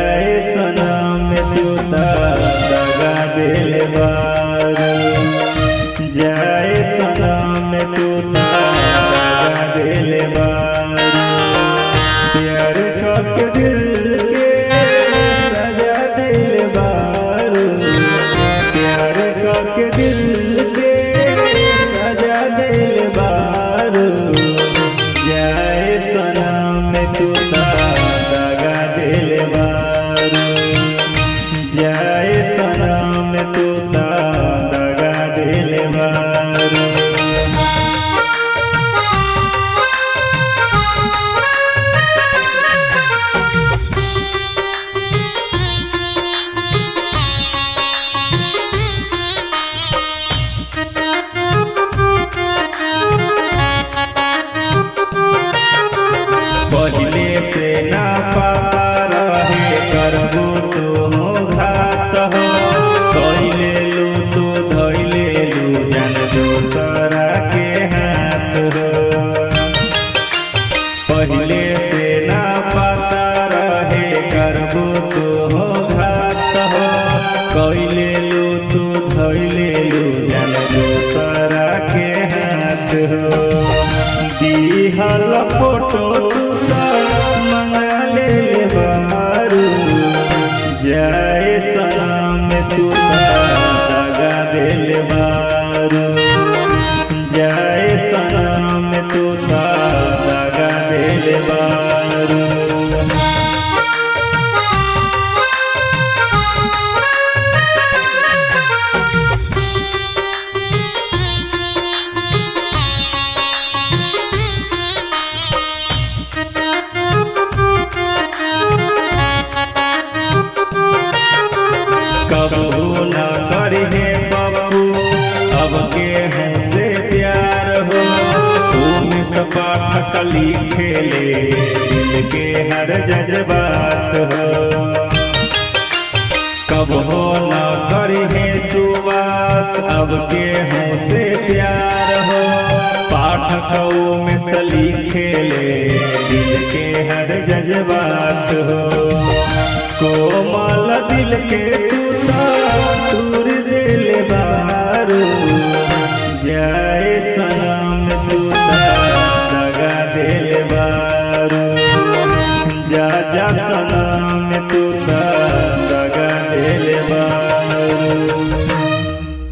जाए सनम तू दगा दिल बारू, जाए सनम तू दगा दिल बारू। प्यार करके दिल के सजा दिल बारू, प्यार करके दिल के सजा दिल बारू। जाए सनम तू दगा दिल बारू, जाए सनम तू दगा दिल बारू। पहले से ना पता रहे करबू तो घात हो, कैले लू तो धैले लू जान दोसरा के हाथ हो। पहले से ना पता रहे करबू तो घात हो, कैले लू तो धैले लू जान दोसरा के हाथ हो। दिहल फोटो मंगा ले बारू, जाए सनम तू दगा दिल बारू, जाए सनम तू दगा दिल बारू। कबू न करिहे बबू अब के हमसे प्यार हो, तुम सपाठ लिखेले दिल के हर जज्बात हो। कबू न करिहे सुवास अब के हमसे प्यार हो, पाठकों में से लिखेले दिल के हर जज्बात हो। कोमल दिल के तूर दिल बारू, जाए सनम तू दगा दिल बारू, जा जा सनम तू